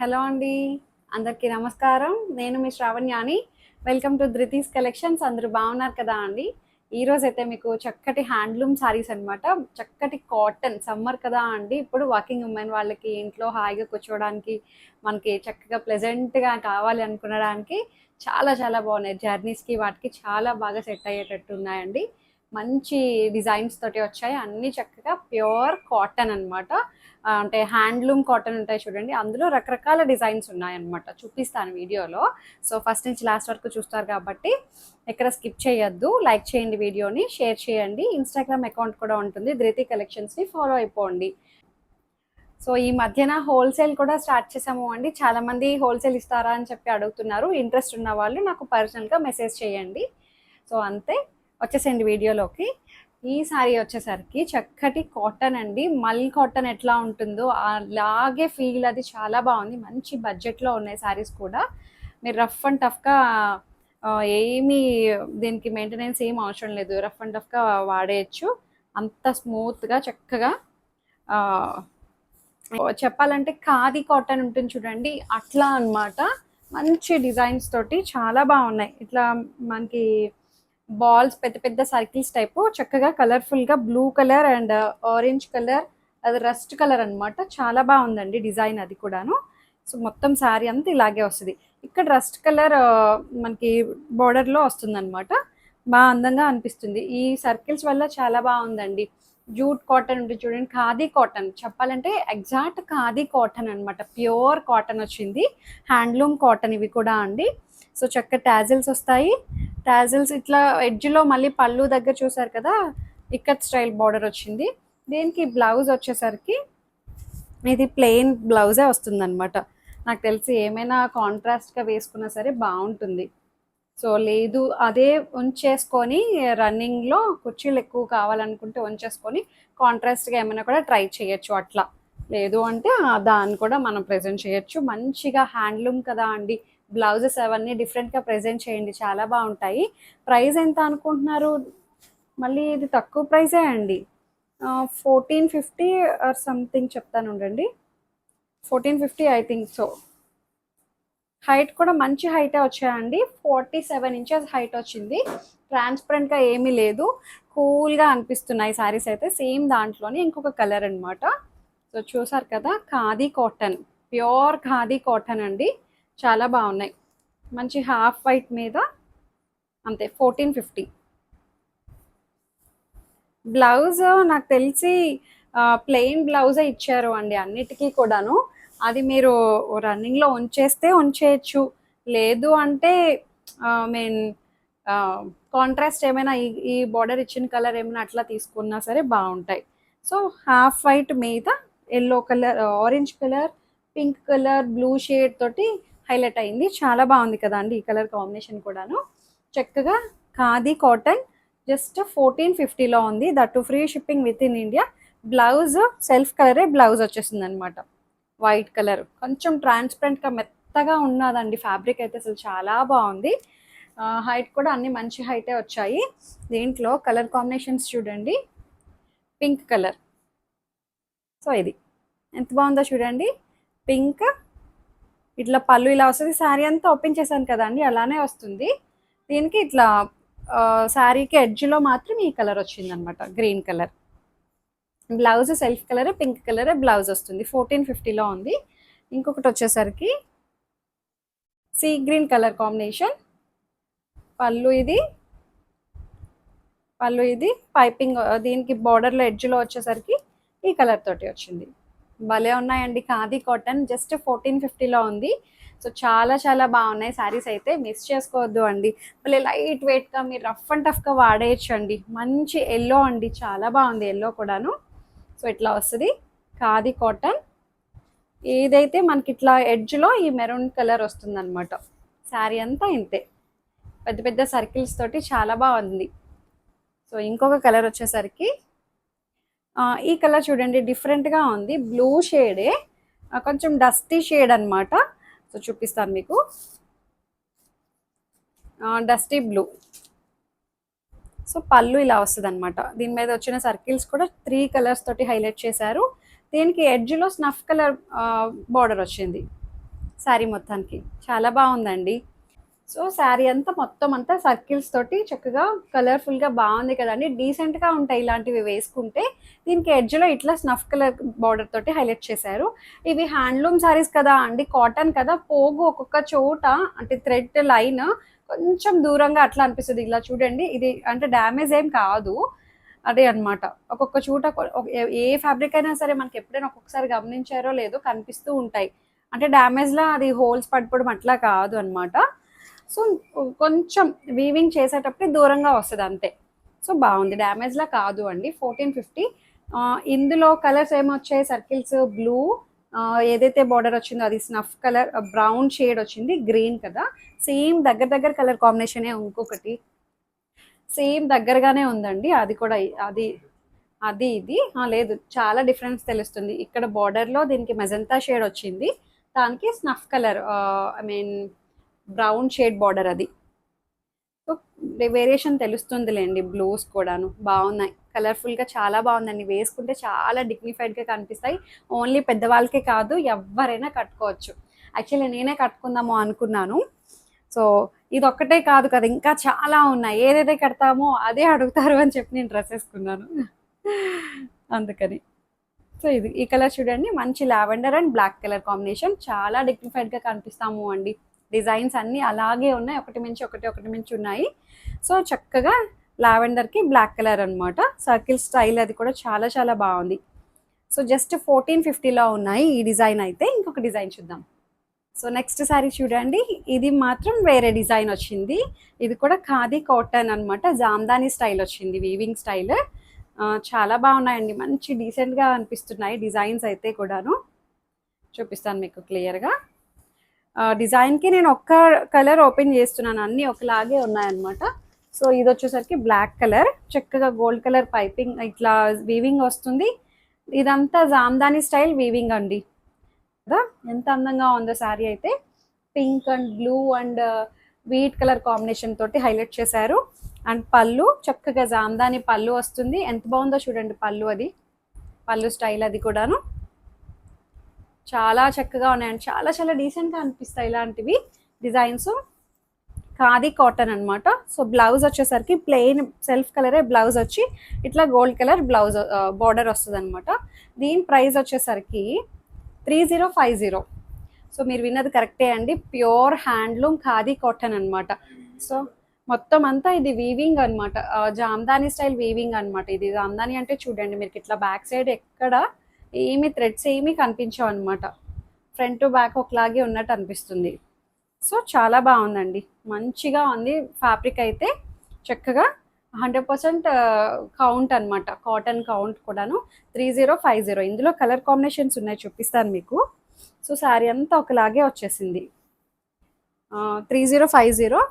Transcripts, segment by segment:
Hello అండి. అందరికీ నమస్కారం. నేను మీ శ్రావణ్యాని. Welcome to Dhruti's collections. అందరూ బాగున్నారు కదా అండి? ఈరోజైతే మీకు చక్కటి హ్యాండ్లూమ్ శారీస్ అనమాట. చక్కటి కాటన్ సమ్మర్ కదా అండి. ఇప్పుడు వర్కింగ్ ఉమెన్ వాళ్ళకి ఇంట్లో హాయిగా కూర్చోవడానికి, మనకి చక్కగా ప్లెజెంట్‌గా కావాలి అనుకునడానికి చాలా చాలా బాగున్నాయి. జర్నీస్‌కి వాటికి చాలా బాగా సెట్ అయ్యేటట్టు ఉన్నాయండి. మంచి డిజైన్స్ తోటి వచ్చాయి. అన్నీ చక్కగా ప్యూర్ కాటన్ అనమాట. అంటే హ్యాండ్లూమ్ కాటన్ ఉంటాయి చూడండి, అందులో రకరకాల డిజైన్స్ ఉన్నాయన్నమాట. చూపిస్తాను వీడియోలో. సో ఫస్ట్ నుంచి లాస్ట్ వరకు చూస్తారు కాబట్టి ఎక్కడ స్కిప్ చేయొద్దు. లైక్ చేయండి, వీడియోని షేర్ చేయండి. ఇన్స్టాగ్రామ్ అకౌంట్ కూడా ఉంటుంది, ధృతి కలెక్షన్స్ని ఫాలో అయిపోండి. సో ఈ మధ్యన హోల్సేల్ కూడా స్టార్ట్ చేసాము అండి. చాలామంది హోల్సేల్ ఇస్తారా అని చెప్పి అడుగుతున్నారు. ఇంట్రెస్ట్ ఉన్న వాళ్ళు నాకు పర్సనల్గా మెసేజ్ చేయండి. సో అంతే, వచ్చేసేయండి వీడియోలోకి. ఈ సారీ వచ్చేసరికి చక్కటి కాటన్ అండి. మల్ కాటన్ ఎట్లా ఉంటుందో అలాగే ఫీల్, అది చాలా బాగుంది. మంచి బడ్జెట్లో ఉన్నాయి సారీస్ కూడా. మీరు రఫ్ అండ్ టఫ్గా ఏమీ దీనికి మెయింటెనెన్స్ ఏం అవసరం లేదు. రఫ్ అండ్ టఫ్గా వాడేయచ్చు. అంత స్మూత్గా చక్కగా చెప్పాలంటే ఖాదీ కాటన్ ఉంటుంది చూడండి, అట్లా అన్నమాట. మంచి డిజైన్స్ తోటి చాలా బాగున్నాయి. ఇట్లా మనకి బాల్స్, పెద్ద పెద్ద సర్కిల్స్ టైపు, చక్కగా కలర్ఫుల్గా blue colour and orange colour, అది రస్ట్ కలర్ అన్నమాట. చాలా బాగుందండి డిజైన్ అది కూడాను. సో మొత్తం శారీ అంతా ఇలాగే వస్తుంది. ఇక్కడ రస్ట్ కలర్ మనకి బోర్డర్లో వస్తుందన్నమాట. బాగా అందంగా అనిపిస్తుంది. ఈ సర్కిల్స్ వల్ల చాలా బాగుందండి. జూట్ కాటన్ ఉంటుంది చూడండి, ఖాదీ కాటన్ చెప్పాలంటే ఎగ్జాక్ట్ ఖాదీ కాటన్ అన్నమాట. ప్యూర్ కాటన్ వచ్చింది. హ్యాండ్లూమ్ కాటన్ ఇవి కూడా అండి. సో చక్క టాజిల్స్ వస్తాయి. టాజిల్స్ ఇట్లా ఎడ్జ్లో మళ్ళీ పళ్ళు దగ్గర చూసారు కదా, ఇక్కత్ స్టైల్ బార్డర్ వచ్చింది. దీనికి బ్లౌజ్ వచ్చేసరికి ఇది ప్లెయిన్ బ్లౌజే వస్తుందన్నమాట. నాకు తెలిసి ఏమైనా కాంట్రాస్ట్గా వేసుకున్నా సరే బాగుంటుంది. సో లేదు, అదే ఉంచేసుకొని రన్నింగ్లో కుర్చీలు ఎక్కువ కావాలనుకుంటే ఉంచేసుకొని కాంట్రాస్ట్గా ఏమైనా కూడా ట్రై చేయొచ్చు. అట్లా లేదు అంటే దాన్ని కూడా మనం ప్రజెంట్ చేయొచ్చు. మంచిగా హ్యాండ్లూమ్ కదా అండి. బ్లౌజెస్ అవన్నీ డిఫరెంట్గా ప్రజెంట్ చేయండి, చాలా బాగుంటాయి. ప్రైస్ ఎంత అనుకుంటున్నారు? మళ్ళీ ఇది తక్కువ ప్రైజే అండి. 1450 ఆర్ సంథింగ్ చెప్తాను ఉండండి. 1450 ఐ థింక్ సో. హైట్ కూడా మంచి హైటే వచ్చాయండి. 47 ఇంచెస్ హైట్ వచ్చింది. ట్రాన్స్పరెంట్గా ఏమీ లేదు, కూల్గా అనిపిస్తున్నాయి శారీస్ అయితే. సేమ్ దాంట్లోనే ఇంకొక కలర్ అనమాట. సో చూసారు కదా, khadi cotton, pure khadi cotton అండి. చాలా బాగున్నాయి. మంచి హాఫ్ వైట్ మీద అంతే. 1450. బ్లౌజ్ నాకు తెలిసి ప్లెయిన్ బ్లౌజే ఇచ్చారు అండి అన్నిటికీ కూడాను. అది మీరు రన్నింగ్లో ఉంచేస్తే ఉంచేయచ్చు, లేదు అంటే మీన్ కాంట్రాస్ట్ ఏమైనా ఈ బార్డర్ ఇచ్చిన కలర్ ఏమైనా అట్లా తీసుకున్నా సరే బాగుంటాయి. సో హాఫ్ వైట్ మీద yellow colour, orange colour, pink colour, blue shade తోటి హైలైట్ అయింది. చాలా బాగుంది కదా అండి ఈ కలర్ కాంబినేషన్ కూడాను. చక్కగా ఖాదీ కాటన్ జస్ట్ 1450లో ఉంది. That free shipping with in India. Blouse self కలరే బ్లౌజ్ వచ్చేసింది అనమాట. వైట్ కలర్ కొంచెం ట్రాన్స్పరెంట్గా మెత్తగా ఉన్నదండి. ఫ్యాబ్రిక్ అయితే అసలు చాలా బాగుంది. హైట్ కూడా అన్ని మంచి హైటే వచ్చాయి. దీంట్లో కలర్ కాంబినేషన్స్ చూడండి, పింక్ కలర్. సో ఇది ఎంత బాగుందో చూడండి, పింక్. ఇట్లా పళ్ళు ఇలా వస్తుంది. శారీ అంతా ఓపెన్ చేశాను కదండి, అలానే వస్తుంది. దీనికి ఇట్లా శారీకి ఎడ్జ్లో మాత్రం ఈ కలర్ వచ్చింది అనమాట, green colour. Blouse self colour pink colour blouse వస్తుంది. 1450లో ఉంది. ఇంకొకటి వచ్చేసరికి సీ గ్రీన్ కలర్ కాంబినేషన్. పళ్ళు ఇది, పళ్ళు ఇది పైపింగ్. దీనికి బార్డర్లో ఎడ్జ్లో వచ్చేసరికి ఈ కలర్ తోటి వచ్చింది. భలే ఉన్నాయండి. ఖాదీ కాటన్ జస్ట్ 1450లో ఉంది. సో చాలా చాలా బాగున్నాయి శారీస్ అయితే, మిస్ చేసుకోవద్దు అండి. మళ్ళీ లైట్ వెయిట్గా మీరు రఫ్ అండ్ టఫ్గా వాడేయచ్చు అండి. మంచి ఎల్లో అండి, చాలా బాగుంది ఎల్లో కూడాను. సో ఇట్లా వస్తుంది ఖాదీ కాటన్. ఏదైతే మనకి ఇట్లా ఎడ్జ్లో ఈ మెరూన్ కలర్ వస్తుంది అనమాట. శారీ అంతా ఇంతే, పెద్ద పెద్ద సర్కిల్స్ తోటి చాలా బాగుంది. సో ఇంకొక కలర్ వచ్చేసరికి ఈ కలర్ చూడండి, డిఫరెంట్గా ఉంది. బ్లూ షేడే, కొంచెం డస్టీ షేడ్ అనమాట. సో చూపిస్తాను మీకు. Dusty blue. సో పళ్ళు ఇలా వస్తుంది అనమాట. దీని మీద వచ్చిన సర్కిల్స్ కూడా 3 కలర్స్ తోటి హైలైట్ చేశారు. దీనికి ఎడ్జ్లో స్నఫ్ కలర్ బార్డర్ వచ్చింది. శారీ మొత్తానికి చాలా బాగుందండి. సో శారీ అంతా మొత్తం అంతా సర్కిల్స్ తోటి చక్కగా కలర్ఫుల్గా బాగుంది కదండి. డీసెంట్గా ఉంటాయి ఇలాంటివి వేసుకుంటే. దీనికి ఎడ్జ్లో ఇట్లా స్నఫ్ కలర్ బార్డర్ తోటి హైలైట్ చేశారు. ఇవి హ్యాండ్లూమ్ శారీస్ కదా అండి, కాటన్ కదా, పోగు ఒక్కొక్క చోట అంటే థ్రెడ్ లైన్ కొంచెం దూరంగా అట్లా అనిపిస్తుంది. ఇలా చూడండి, ఇది అంటే డ్యామేజ్ ఏం కాదు, అదే అన్నమాట. ఒక్కొక్క చోట ఏ ఫ్యాబ్రిక్ అయినా సరే మనకి ఎప్పుడైనా ఒక్కొక్కసారి గమనించారో లేదో కనిపిస్తూ ఉంటాయి. అంటే డ్యామేజ్లా అది హోల్స్ పడిపోవడం అట్లా కాదు అనమాట. సో కొంచెం వీవింగ్ చేసేటప్పుడు దూరంగా వస్తుంది అంతే. సో బాగుంది, డ్యామేజ్లా కాదు అండి. 1450. ఇందులో కలర్స్ ఏమొచ్చాయి, సర్కిల్స్ బ్లూ, ఏదైతే బార్డర్ వచ్చిందో అది స్నఫ్ కలర్, బ్రౌన్ షేడ్ వచ్చింది, గ్రీన్ కదా, సేమ్ దగ్గర దగ్గర కలర్ కాంబినేషనే. ఇంకొకటి సేమ్ దగ్గరగానే ఉందండి, అది కూడా. అది అది ఇది లేదు, చాలా డిఫరెన్స్ తెలుస్తుంది. ఇక్కడ బార్డర్లో దీనికి మెజంతా షేడ్ వచ్చింది, దానికి snuff colour, I mean brown shade border అది. సో వేరియేషన్ తెలుస్తుందిలేండి. బ్లూస్ కూడాను బాగున్నాయి, కలర్ఫుల్గా చాలా బాగుందండి. వేసుకుంటే చాలా డిగ్నిఫైడ్గా కనిపిస్తాయి. ఓన్లీ పెద్దవాళ్ళకే కాదు, ఎవరైనా కట్టుకోవచ్చు. యాక్చువల్లీ నేనే కట్టుకుందాము అనుకున్నాను. సో ఇది ఒక్కటే కాదు కదా, ఇంకా చాలా ఉన్నాయి. ఏదైతే కడతామో అదే అడుగుతారు అని చెప్పి నేను డ్రెస్ వేసుకున్నాను అందుకని. సో ఇది ఈ కలర్ చూడండి, మంచి lavender and black colour combination, చాలా డిగ్నిఫైడ్గా కనిపిస్తాము అండి. డిజైన్స్ అన్నీ అలాగే ఉన్నాయి, ఒకటి మించి ఒకటి, ఒకటి మించి ఉన్నాయి. సో చక్కగా లావెండర్కి బ్లాక్ కలర్ అనమాట, సర్కిల్ స్టైల్, అది కూడా చాలా చాలా బాగుంది. సో జస్ట్ 1450లో ఉన్నాయి ఈ డిజైన్ అయితే. ఇంకొక డిజైన్ చూద్దాం. సో నెక్స్ట్ శారీ చూడండి, ఇది మాత్రం వేరే డిజైన్ వచ్చింది. ఇది కూడా ఖాదీ కాటన్ అనమాట, జామ్దాని స్టైల్ వచ్చింది, వీవింగ్ స్టైల్. చాలా బాగున్నాయండి, మంచి డీసెంట్గా అనిపిస్తున్నాయి డిజైన్స్ అయితే కూడాను. చూపిస్తాను మీకు క్లియర్గా. డిజైన్కి నేను ఒక్క కలర్ ఓపెన్ చేస్తున్నాను, అన్నీ ఒకలాగే ఉన్నాయన్నమాట. సో ఇది వచ్చేసరికి బ్లాక్ కలర్, చక్కగా గోల్డ్ కలర్ పైపింగ్ ఇట్లా వీవింగ్ వస్తుంది. ఇదంతా జామ్దాని స్టైల్ వీవింగ్ అండి కదా. ఎంత అందంగా ఉందో శారీ అయితే. Pink and blue and wheat colour combination తోటి హైలైట్ చేశారు. అండ్ పళ్ళు చక్కగా జామ్దాని పళ్ళు వస్తుంది. ఎంత బాగుందో చూడండి పళ్ళు, అది పళ్ళు స్టైల్ అది కూడాను చాలా చక్కగా ఉన్నాయండి. చాలా చాలా డీసెంట్గా అనిపిస్తాయి ఇలాంటివి డిజైన్స్. ఖాదీ కాటన్ అనమాట. సో బ్లౌజ్ వచ్చేసరికి ప్లెయిన్ సెల్ఫ్ కలరే బ్లౌజ్ వచ్చి ఇట్లా గోల్డ్ కలర్ బ్లౌజ్ బార్డర్ వస్తుంది అనమాట. దీని ప్రైస్ వచ్చేసరికి 3050. సో మీరు విన్నది కరెక్టే అండి, ప్యూర్ హ్యాండ్లూమ్ ఖాదీ కాటన్ అనమాట. సో మొత్తం అంతా ఇది వీవింగ్ అనమాట, జామ్దాని స్టైల్ వీవింగ్ అనమాట. ఇది జామ్దాని అంటే చూడండి, మీకు ఇట్లా బ్యాక్ సైడ్ ఎక్కడ ఏమి థ్రెడ్స్ ఏమీ కనిపించవు అనమాట, ఫ్రంట్ టు బ్యాక్ ఒకలాగే ఉన్నట్టు అనిపిస్తుంది. సో చాలా బాగుందండి, మంచిగా ఉంది. ఫ్యాబ్రిక్ అయితే చక్కగా 100% కౌంట్ అనమాట, కాటన్ కౌంట్ కూడాను. 3050. ఇందులో కలర్ కాంబినేషన్స్ ఉన్నాయి, చూపిస్తాను మీకు. సో శారీ అంతా ఒకలాగే వచ్చేసింది. 3050.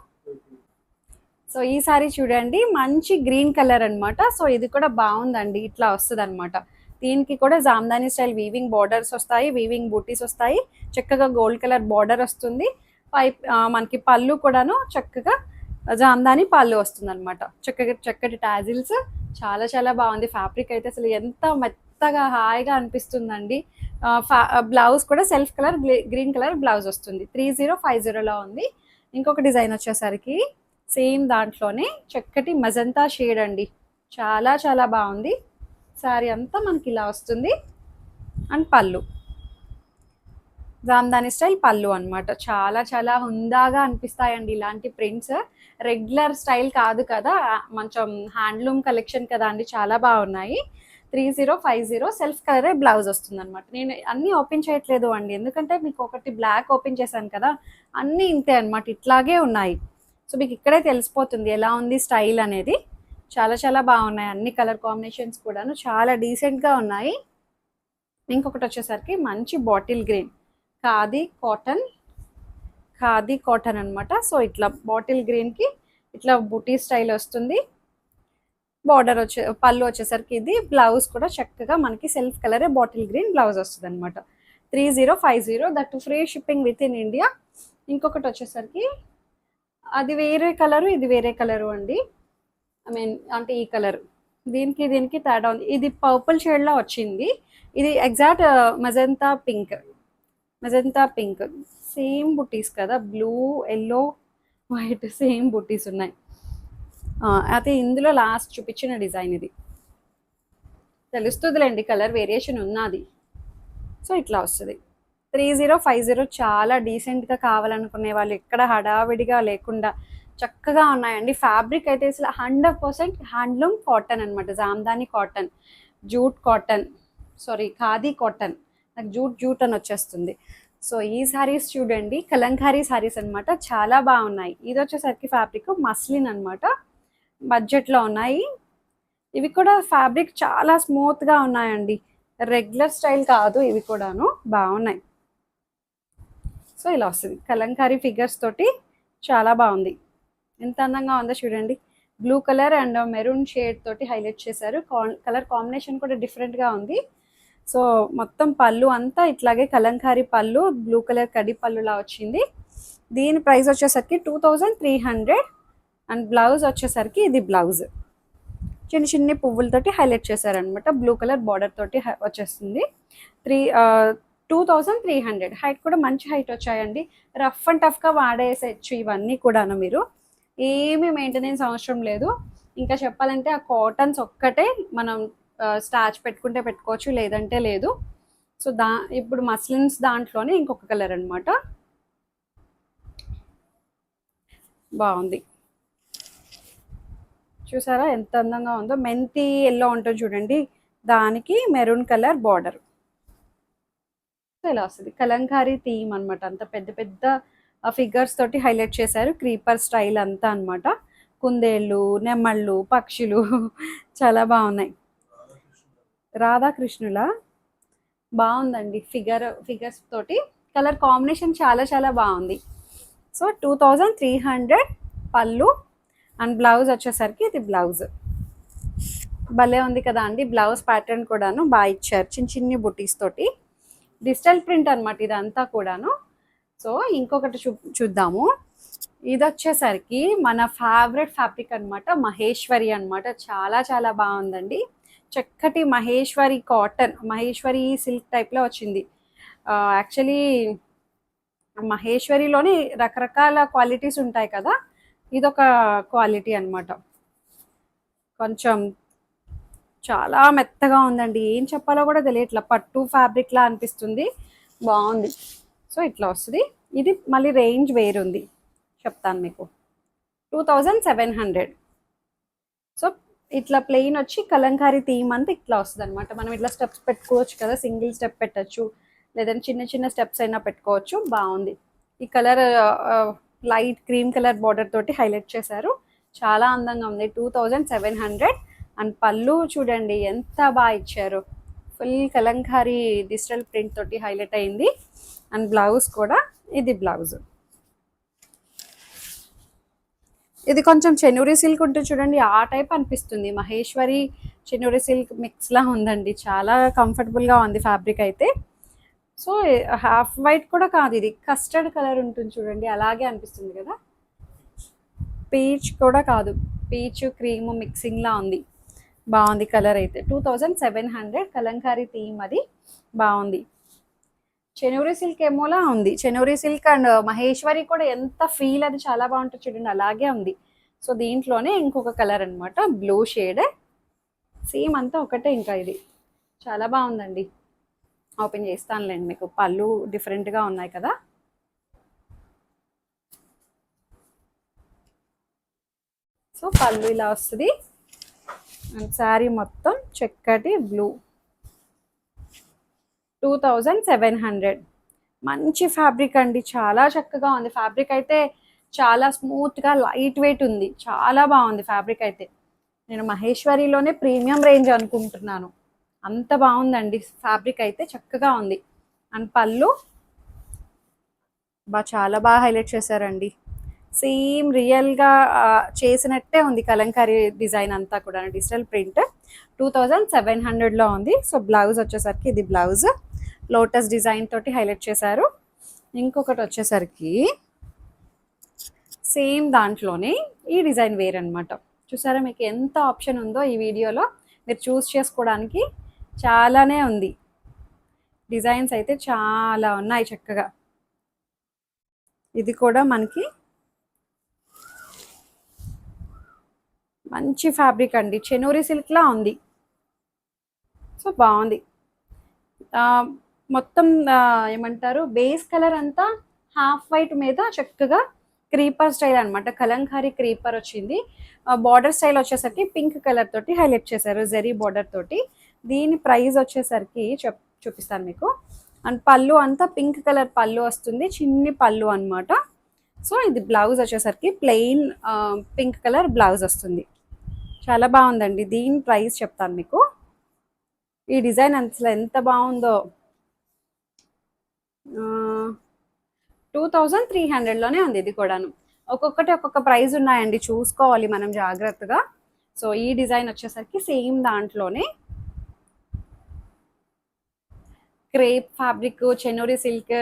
సో ఈ శారీ చూడండి, మంచి గ్రీన్ కలర్ అనమాట. సో ఇది కూడా బాగుందండి, ఇట్లా వస్తుంది అనమాట. దీనికి కూడా జామ్దాని స్టైల్ వీవింగ్ బార్డర్స్ వస్తాయి, వీవింగ్ బూటీస్ వస్తాయి, చక్కగా గోల్డ్ కలర్ బార్డర్ వస్తుంది. మనకి పళ్ళు కూడాను చక్కగా జామ్దాని పళ్ళు వస్తుంది అనమాట. చక్కటి టాజిల్స్, చాలా చాలా బాగుంది. ఫ్యాబ్రిక్ అయితే అసలు ఎంత మెత్తగా హాయిగా అనిపిస్తుందండి. బ్లౌజ్ కూడా self colour green colour blouse వస్తుంది. 3050లో ఉంది. ఇంకొక డిజైన్ వచ్చేసరికి సేమ్ దాంట్లోనే చక్కటి మజంతా షేడ్ అండి, చాలా చాలా బాగుంది. శారీ అంతా మనకి ఇలా వస్తుంది. అండ్ పళ్ళు జామ్దాని స్టైల్ పళ్ళు అనమాట. చాలా చాలా హుందాగా అనిపిస్తాయండి ఇలాంటి ప్రింట్స్. రెగ్యులర్ స్టైల్ కాదు కదా, కొంచెం హ్యాండ్లూమ్ కలెక్షన్ కదా అండి, చాలా బాగున్నాయి. 3050 సెల్ఫ్ కలరే బ్లౌజ్ వస్తుంది అనమాట. నేను అన్నీ ఓపెన్ చేయట్లేదు అండి, ఎందుకంటే మీకు ఒకటి బ్లాక్ ఓపెన్ చేశాను కదా, అన్నీ ఇంతే అనమాట, ఇట్లాగే ఉన్నాయి. సో మీకు ఇక్కడే తెలిసిపోతుంది ఎలా ఉంది స్టైల్ అనేది. చాలా చాలా బాగున్నాయి, అన్ని కలర్ కాంబినేషన్స్ కూడాను చాలా డీసెంట్గా ఉన్నాయి. ఇంకొకటి వచ్చేసరికి మంచి బాటిల్ గ్రీన్ ఖాదీ కాటన్ అనమాట. సో ఇట్లా బాటిల్ గ్రీన్కి ఇట్లా బుటీ స్టైల్ వస్తుంది. బార్డర్ పళ్ళు వచ్చేసరికి ఇది, బ్లౌజ్ కూడా చక్కగా మనకి సెల్ఫ్ కలరే బాటిల్ గ్రీన్ బ్లౌజ్ వస్తుంది అనమాట. 3050, that free shipping with in India. ఇంకొకటి వచ్చేసరికి అది వేరే కలరు, ఇది వేరే కలరు అండి. ఐ మీన్ అంటే ఈ కలర్ దీనికి తేడా ఉంది. ఇది పర్పుల్ షేడ్లో వచ్చింది, ఇది exact magenta pink. Magenta pink, same బుటీస్ కదా, బ్లూ, ఎల్లో, వైట్ సేమ్ బుటీస్ ఉన్నాయి. అయితే ఇందులో లాస్ట్ చూపించిన డిజైన్ ఇది. తెలుస్తుందిలేండి, కలర్ వేరియేషన్ ఉన్నది. సో ఇట్లా వస్తుంది. 3050 చాలా డీసెంట్గా కావాలనుకునే వాళ్ళు, ఎక్కడ హడావిడిగా లేకుండా చక్కగా ఉన్నాయండి. ఫ్యాబ్రిక్ అయితే అసలు 100% హ్యాండ్లూమ్ కాటన్ అనమాట, Jamdani cotton, jute cotton, sorry khadi cotton, నాకు జూట్ జూట్ అని వచ్చేస్తుంది. సో ఈ శారీస్ చూడండి, కలంకారీ శారీస్ అనమాట, చాలా బాగున్నాయి. ఇది వచ్చేసరికి ఫ్యాబ్రిక్ మస్లిన్ అనమాట, బడ్జెట్లో ఉన్నాయి. ఇవి కూడా ఫ్యాబ్రిక్ చాలా స్మూత్గా ఉన్నాయండి, రెగ్యులర్ స్టైల్ కాదు, ఇవి కూడాను బాగున్నాయి. సో ఇలా వస్తుంది కలంకారీ ఫిగర్స్ తోటి, చాలా బాగుంది. ఎంత అందంగా ఉందో చూడండి. Blue colour and maroon shade తోటి హైలైట్ చేశారు. కలర్ కాంబినేషన్ కూడా డిఫరెంట్గా ఉంది. సో మొత్తం పళ్ళు అంతా ఇట్లాగే కలంకారీ పళ్ళు, బ్లూ కలర్ కడి పళ్ళులా వచ్చింది. దీని ప్రైస్ వచ్చేసరికి 2300. అండ్ బ్లౌజ్ వచ్చేసరికి ఇది బ్లౌజ్ చిన్న చిన్న పువ్వులతోటి హైలైట్ చేశారనమాట, బ్లూ కలర్ బార్డర్ తోటి వచ్చేస్తుంది. 2300. హైట్ కూడా మంచి హైట్ వచ్చాయండి. రఫ్ అండ్ టఫ్గా వాడేసేచ్చు ఇవన్నీ కూడాను, మీరు ఏమీ మెయింటెనెన్స్ అవసరం లేదు. ఇంకా చెప్పాలంటే ఆ కాటన్స్ ఒక్కటే మనం స్టార్చ్ పెట్టుకుంటే పెట్టుకోవచ్చు, లేదంటే లేదు. సో ఇప్పుడు మస్లిన్స్ దాంట్లోనే ఇంకొక కలర్ అనమాట, బాగుంది. చూసారా ఎంత అందంగా ఉందో, మెంతి ఎల్లో ఉంటుంది చూడండి, దానికి మెరూన్ కలర్ బార్డర్. ఇలా వస్తుంది కలంకారీ థీమ్ అనమాట, అంత పెద్ద పెద్ద ఫిగర్స్ తోటి హైలైట్ చేశారు, క్రీపర్ స్టైల్ అంతా అనమాట. కుందేళ్ళు, నెమళ్ళు, పక్షులు చాలా బాగున్నాయి. రాధాకృష్ణుల బాగుందండి, ఫిగర్స్ తోటి కలర్ కాంబినేషన్ చాలా చాలా బాగుంది. సో 2300 పళ్ళు అండ్ బ్లౌజ్ వచ్చేసరికి ఇది బ్లౌజ్. భలే ఉంది కదా అండి, బ్లౌజ్ ప్యాటర్న్ కూడాను బాగా ఇచ్చారు, చిన్న చిన్ని బుటీస్ తోటి, డిజిటల్ ప్రింట్ అనమాట ఇదంతా కూడాను. సో ఇంకొకటి చూద్దాము. ఇది వచ్చేసరికి మన ఫేవరెట్ ఫ్యాబ్రిక్ అనమాట, మహేశ్వరి అనమాట, చాలా చాలా బాగుందండి. చక్కటి మహేశ్వరి కాటన్, మహేశ్వరి సిల్క్ టైప్లో వచ్చింది. యాక్చువల్లీ మహేశ్వరిలోని రకరకాల క్వాలిటీస్ ఉంటాయి కదా, ఇదొక క్వాలిటీ అనమాట. కొంచెం చాలా మెత్తగా ఉందండి, ఏం చెప్పాలో కూడా తెలియట్లా, పట్టు ఫ్యాబ్రిక్లా అనిపిస్తుంది, బాగుంది. సో ఇట్లా వస్తుంది. ఇది మళ్ళీ రేంజ్ వేరుంది, చెప్తాను మీకు. 2700. సో ఇట్లా ప్లెయిన్ వచ్చి కలంకారీ థీమ్ అంతా ఇట్లా వస్తుంది అనమాట. మనం ఇట్లా స్టెప్స్ పెట్టుకోవచ్చు కదా, సింగిల్ స్టెప్ పెట్టచ్చు, లేదంటే చిన్న చిన్న స్టెప్స్ అయినా పెట్టుకోవచ్చు, బాగుంది. ఈ colour light cream colour border తోటి హైలైట్ చేశారు, చాలా అందంగా ఉంది. 2700. అండ్ పళ్ళు చూడండి ఎంత బాగా ఇచ్చారు, ఫుల్ కలంకారీ డిజిటల్ ప్రింట్ తోటి హైలైట్ అయింది. అండ్ బ్లౌజ్ కూడా ఇది బ్లౌజ్. ఇది కొంచెం చెన్నూరి సిల్క్ ఉంటుంది చూడండి, ఆ టైప్ అనిపిస్తుంది, మహేశ్వరి చెన్నూరి సిల్క్ మిక్స్లా ఉందండి, చాలా కంఫర్టబుల్గా ఉంది ఫ్యాబ్రిక్ అయితే. సో హాఫ్ వైట్ కూడా కాదు, ఇది కస్టర్డ్ కలర్ ఉంటుంది చూడండి, అలాగే అనిపిస్తుంది కదా, పీచ్ కూడా కాదు, పీచ్ క్రీమ్ మిక్సింగ్లా ఉంది, బాగుంది కలర్ అయితే. 2700 కలంకారీ థీమ్, అది బాగుంది. చెనూరి సిల్క్ ఏమోలా ఉంది, చెనూరి సిల్క్ అండ్ మహేశ్వరి కూడా ఎంత ఫీల్, అది చాలా బాగుంటుంది చూడండి, అలాగే ఉంది. సో దీంట్లోనే ఇంకొక కలర్ అనమాట, బ్లూ షేడ్, సేమ్ అంతా ఒకటే. ఇంకా ఇది చాలా బాగుందండి, ఓపెన్ చేస్తానులేండి మీకు. పళ్ళు డిఫరెంట్గా ఉన్నాయి కదా, సో పళ్ళు ఇలా వస్తుంది. అండ్ శారీ మొత్తం చక్కటి బ్లూ. 2700. మంచి ఫ్యాబ్రిక్ అండి, చాలా చక్కగా ఉంది ఫ్యాబ్రిక్ అయితే, చాలా స్మూత్గా లైట్ వెయిట్ ఉంది, చాలా బాగుంది ఫ్యాబ్రిక్ అయితే. నేను మహేశ్వరిలోనే ప్రీమియం రేంజ్ అనుకుంటున్నాను, అంత బాగుందండి ఫ్యాబ్రిక్ అయితే, చక్కగా ఉంది. అండ్ పళ్ళు చాలా బాగా హైలైట్ చేశారండి, సేమ్ రియల్గా చేసినట్టే ఉంది కలంకారీ డిజైన్ అంతా కూడా, డిజిటల్ ప్రింట్. 2700లో ఉంది. సో బ్లౌజ్ వచ్చేసరికి ఇది బ్లౌజ్, లోటస్ డిజైన్ తోటి హైలైట్ చేశారు. ఇంకొకటి వచ్చేసరికి సేమ్ దాంట్లోనే ఈ డిజైన్ వేర్ అనమాట. చూసారా మీకు ఎంత ఆప్షన్ ఉందో ఈ వీడియోలో, మీరు చూస్ చేసుకోవడానికి చాలానే ఉంది. డిజైన్స్ అయితే చాలా ఉన్నాయి చక్కగా. ఇది కూడా మనకి మంచి ఫ్యాబ్రిక్ అండి, చెనూరి సిల్క్లా ఉంది. సో బాగుంది. ఆ, మొత్తం ఏమంటారు, బేస్ కలర్ అంతా హాఫ్ వైట్ మీద చక్కగా క్రీపర్ స్టైల్ అనమాట, కలంకారీ క్రీపర్ వచ్చింది. బార్డర్ స్టైల్ వచ్చేసరికి పింక్ కలర్ తోటి హైలైట్ చేశారు, జరీ బార్డర్ తోటి. దీని ప్రైస్ వచ్చేసరికి చూపిస్తాను మీకు. అండ్ పళ్ళు అంతా పింక్ కలర్ పళ్ళు వస్తుంది, చిన్ని పళ్ళు అనమాట. సో ఇది బ్లౌజ్ వచ్చేసరికి ప్లెయిన్ పింక్ కలర్ బ్లౌజ్ వస్తుంది. చాలా బాగుందండి. దీని ప్రైస్ చెప్తాను మీకు. ఈ డిజైన్ అసలు ఎంత బాగుందో. 2300లోనే ఉంది ఇది కూడాను. ఒక్కొక్కటి ఒక్కొక్క ప్రైస్ ఉన్నాయండి, చూసుకోవాలి మనం జాగ్రత్తగా. సో ఈ డిజైన్ వచ్చేసరికి సేమ్ దాంట్లోనే క్రేప్ ఫ్యాబ్రిక్, చెనూరి సిల్క్,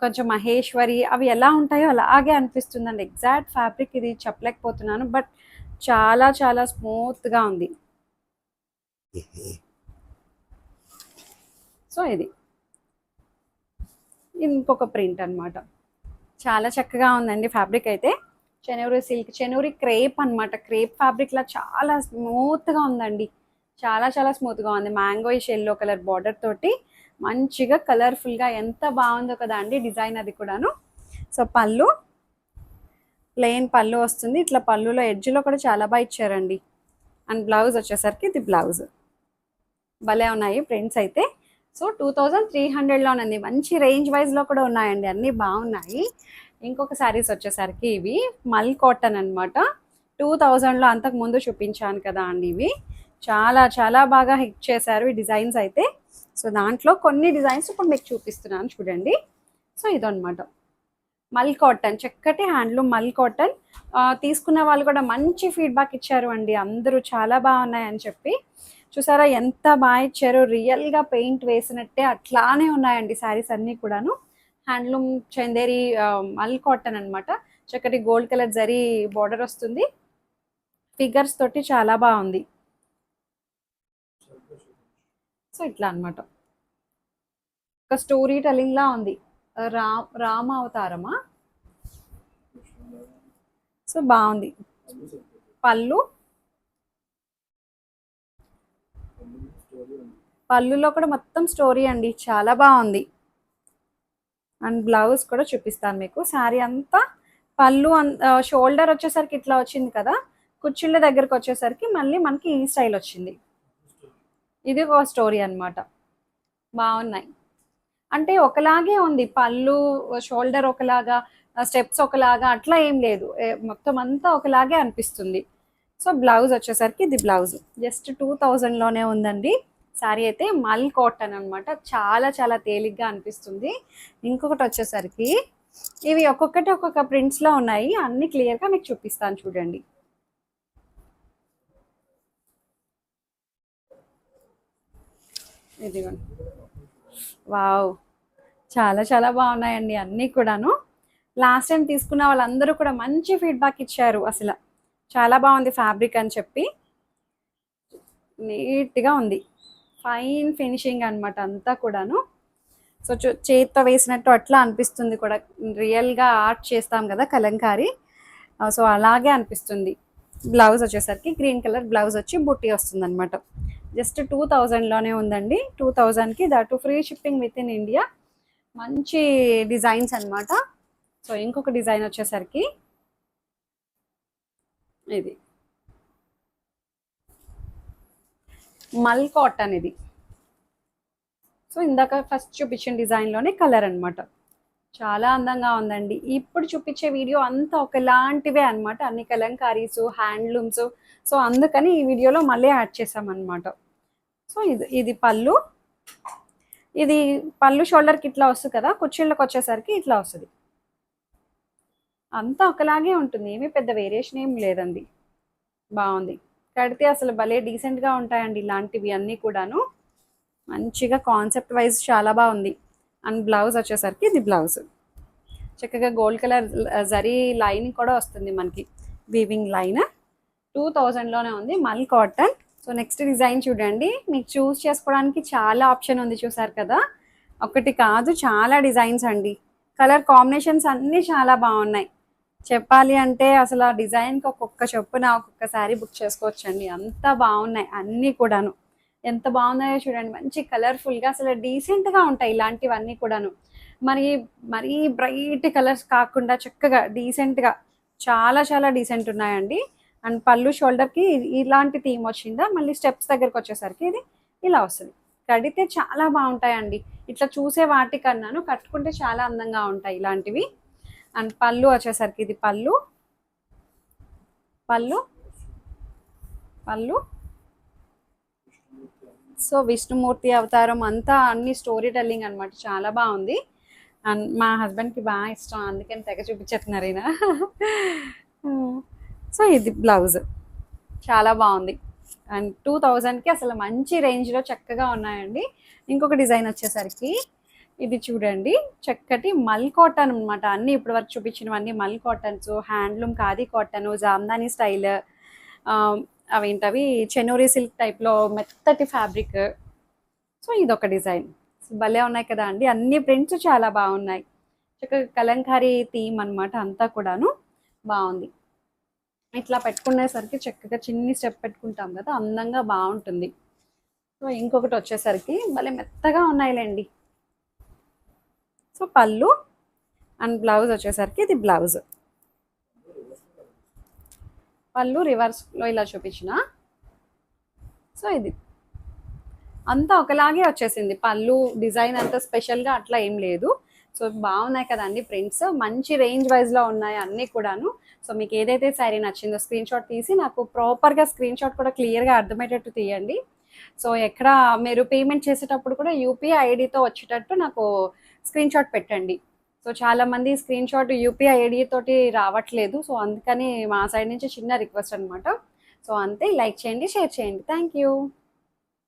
కొంచెం మహేశ్వరి అవి ఎలా ఉంటాయో అలాగే అనిపిస్తుందండి. ఎగ్జాక్ట్ ఫ్యాబ్రిక్ ఇది చెప్పలేకపోతున్నాను, బట్ చాలా చాలా స్మూత్గా ఉంది. సో ఇది ఇంకొక ప్రింట్ అనమాట. చాలా చక్కగా ఉందండి ఫ్యాబ్రిక్ అయితే. చెనూరి సిల్క్, చెనూరి క్రేప్ అనమాట. క్రేప్ ఫ్యాబ్రిక్లా చాలా స్మూత్గా ఉందండి, చాలా చాలా స్మూత్గా ఉంది. మ్యాంగోయిష్ ఎల్లో కలర్ బార్డర్ తోటి మంచిగా కలర్ఫుల్గా ఎంత బాగుందో కదా అండి డిజైన్ అది కూడాను. సో పళ్ళు ప్లెయిన్ పళ్ళు వస్తుంది. ఇట్లా పళ్ళులో ఎడ్జ్లో కూడా చాలా బాగా ఇచ్చారండి. అండ్ బ్లౌజ్ వచ్చేసరికి ఇది బ్లౌజ్. భలే ఉన్నాయి ప్రింట్స్ అయితే. సో 2300లోనండి. మంచి రేంజ్ వైజ్లో కూడా ఉన్నాయండి, అన్నీ బాగున్నాయి. ఇంకొక శారీస్ వచ్చేసరికి ఇవి మల్ కాటన్ అనమాట. 2000లో అంతకు ముందు చూపించాను కదా అండి. ఇవి చాలా చాలా బాగా హిట్ చేశారు ఈ డిజైన్స్ అయితే. సో దాంట్లో కొన్ని డిజైన్స్ ఇప్పుడు మీకు చూపిస్తున్నాను చూడండి. సో ఇదన్నమాట మల్ కాటన్, చక్కటి హ్యాండ్లూమ్ మల్ కాటన్. తీసుకున్న వాళ్ళు కూడా మంచి ఫీడ్బ్యాక్ ఇచ్చారు అండి, అందరూ చాలా బాగున్నాయని చెప్పి. చూసారా ఎంత బాగా ఇచ్చారు, రియల్గా పెయింట్ వేసినట్టే అట్లానే ఉన్నాయండి శారీస్ అన్నీ కూడాను. హ్యాండ్లూమ్ చందేరి మల్ కాటన్ అనమాట. చక్కటి గోల్డ్ కలర్ జరీ బార్డర్ వస్తుంది, ఫిగర్స్ తోటి చాలా బాగుంది. సో ఇట్లా అనమాట, ఒక స్టోరీ టెల్లింగ్ లా ఉంది. రామ అవతారమా. సో బాగుంది. పళ్ళు, పళ్ళులో కూడా మొత్తం స్టోరీ అండి, చాలా బాగుంది. అండ్ బ్లౌజ్ కూడా చూపిస్తాను మీకు. శారీ అంతా పళ్ళు షోల్డర్ వచ్చేసరికి ఇట్లా వచ్చింది కదా, కుచ్చిళ్ళ దగ్గరకు వచ్చేసరికి మళ్ళీ మనకి ఈ స్టైల్ వచ్చింది. ఇది ఒక స్టోరీ అనమాట. బాగున్నాయి అంటే ఒకలాగే ఉంది, పళ్ళు షోల్డర్ ఒకలాగా, స్టెప్స్ ఒకలాగా అట్లా ఏం లేదు, మొత్తం అంతా ఒకలాగే అనిపిస్తుంది. సో బ్లౌజ్ వచ్చేసరికి ఇది బ్లౌజ్ జస్ట్ 2000లోనే ఉందండి. శారీ అయితే మల్ కాటన్ అనమాట, చాలా చాలా తేలిగ్గా అనిపిస్తుంది. ఇంకొకటి వచ్చేసరికి ఇవి ఒక్కొక్కటి ఒక్కొక్క ప్రింట్స్లో ఉన్నాయి, అన్ని క్లియర్గా మీకు చూపిస్తాను చూడండి. ఇదిగోండి, వావ్, చాలా చాలా బాగున్నాయండి అన్నీ కూడాను. లాస్ట్ టైం తీసుకున్న వాళ్ళందరూ కూడా మంచి ఫీడ్బ్యాక్ ఇచ్చారు, అసలు చాలా బాగుంది ఫ్యాబ్రిక్ అని చెప్పి. నీట్గా ఉంది, ఫైన్ ఫినిషింగ్ అనమాట అంతా కూడాను. సో చేత్తో వేసినట్టు అట్లా అనిపిస్తుంది కూడా, రియల్గా ఆర్ట్ చేస్తాం కదా కలంకారీ, సో అలాగే అనిపిస్తుంది. బ్లౌజ్ వచ్చేసరికి గ్రీన్ కలర్ బ్లౌజ్ వచ్చి బుట్టి వస్తుంది అనమాట. జస్ట్ 2000లోనే ఉందండి. 2000కి that free shipping with in India. మంచి డిజైన్స్ అనమాట. సో ఇంకొక డిజైన్ వచ్చేసరికి ఇది మల్ కాటన్ ఇది. సో ఇందాక ఫస్ట్ చూపించిన డిజైన్లోనే కలర్ అనమాట, చాలా అందంగా ఉందండి. ఇప్పుడు చూపించే వీడియో అంతా ఒకలాంటివే అనమాట, అన్ని కలంకారీస్, హ్యాండ్లూమ్స్. సో అందుకని ఈ వీడియోలో మళ్ళీ యాడ్ చేసామన్నమాట. సో ఇది పళ్ళు, ఇది పళ్ళు షోల్డర్కి ఇట్లా వస్తుంది కదా, కుర్చీళ్ళకి వచ్చేసరికి ఇట్లా వస్తుంది. అంతా ఒకలాగే ఉంటుంది, ఏమీ పెద్ద వేరియేషన్ ఏం లేదండి. బాగుంది, కడితే అసలు భలే డీసెంట్గా ఉంటాయండి ఇలాంటివి అన్నీ కూడాను. మంచిగా కాన్సెప్ట్ వైజ్ చాలా బాగుంది. అండ్ బ్లౌజ్ వచ్చేసరికి ఇది బ్లౌజ్ చక్కగా గోల్డ్ కలర్ జరీ లైన్ కూడా వస్తుంది మనకి, వీవింగ్ లైన్. 2000లోనే ఉంది మల్ కాటన్. సో నెక్స్ట్ డిజైన్ చూడండి, మీకు చూస్ చేసుకోవడానికి చాలా ఆప్షన్ ఉంది, చూసారు కదా. ఒకటి కాదు చాలా డిజైన్స్ అండి. కలర్ కాంబినేషన్స్ అన్నీ చాలా బాగున్నాయి. చెప్పాలి అంటే అసలు ఆ డిజైన్కి ఒక్కొక్క చొప్పున ఒక్కొక్క శారీ బుక్ చేసుకోవచ్చండి. అంత బాగున్నాయి అన్నీ కూడాను. ఎంత బాగున్నాయో చూడండి, మంచి కలర్ఫుల్గా అసలు డీసెంట్గా ఉంటాయి ఇలాంటివన్నీ కూడాను. మరి మరీ బ్రైట్ కలర్స్ కాకుండా చక్కగా డీసెంట్గా చాలా చాలా డీసెంట్ ఉన్నాయండి. అండ్ పళ్ళు షోల్డర్కి ఇలాంటి థీమ్ వచ్చిందా, మళ్ళీ స్టెప్స్ దగ్గరకు వచ్చేసరికి ఇది ఇలా వస్తుంది. కడితే చాలా బాగుంటాయండి. ఇట్లా చూసే వాటికన్నాను కట్టుకుంటే చాలా అందంగా ఉంటాయి ఇలాంటివి. అండ్ పళ్ళు వచ్చేసరికి ఇది పళ్ళు, పళ్ళు, పళ్ళు. సో విష్ణుమూర్తి అవతారం అంతా అన్ని స్టోరీ టెల్లింగ్ అనమాట, చాలా బాగుంది. అండ్ మా హస్బెండ్కి బాగా ఇష్టం, అందుకని తెగ చూపించేస్తున్నారు ఈయన. సో ఇది బ్లౌజ్ చాలా బాగుంది. అండ్ 2000కి అసలు మంచి రేంజ్లో చక్కగా ఉన్నాయండి. ఇంకొక డిజైన్ వచ్చేసరికి ఇది చూడండి, చక్కటి మల్ కాటన్ అనమాట. అన్ని ఇప్పటి వరకు చూపించినవన్నీ mul cottons, handloom khadi cotton, Jamdani style, అవేంటవి చెనూరి సిల్క్ టైప్లో మెత్తటి ఫ్యాబ్రిక్. సో ఇదొక డిజైన్, భలే ఉన్నాయి కదా అండి. అన్ని ప్రింట్స్ చాలా బాగున్నాయి. చక్కగా కలంకారీ థీమ్ అనమాట అంతా కూడాను, బాగుంది. ఇట్లా పెట్టుకునేసరికి చక్కగా చిన్ని స్టెప్ పెట్టుకుంటాం కదా, అందంగా బాగుంటుంది. సో ఇంకొకటి వచ్చేసరికి భలే మెత్తగా ఉన్నాయిలేండి. సో పళ్ళు అండ్ బ్లౌజ్ వచ్చేసరికి ఇది బ్లౌజ్. పళ్ళు రివర్స్లో ఇలా చూపించిన. సో ఇది అంతా ఒకలాగే వచ్చేసింది. పళ్ళు డిజైన్ అంతా స్పెషల్గా అట్లా ఏం లేదు. సో బాగున్నాయి కదండి ప్రింట్స్, మంచి రేంజ్ వైజ్లో ఉన్నాయి అన్నీ కూడాను. సో మీకు ఏదైతే శారీ నచ్చిందో స్క్రీన్ షాట్ తీసి నాకు ప్రాపర్గా స్క్రీన్ షాట్ కూడా క్లియర్గా అర్థమయ్యేటట్టు తీయండి. సో ఎక్కడ మీరు పేమెంట్ చేసేటప్పుడు కూడా యూపీఐ ఐడితో వచ్చేటట్టు నాకు స్క్రీన్ షాట్ పెట్టండి. సో చాలామంది స్క్రీన్ షాట్ యూపీఐ ఐడి తోటి రావట్లేదు. సో అందుకని మా సైడ్ నుంచి చిన్న రిక్వెస్ట్ అనమాట. సో అంతే, లైక్ చేయండి, షేర్ చేయండి. Thank you.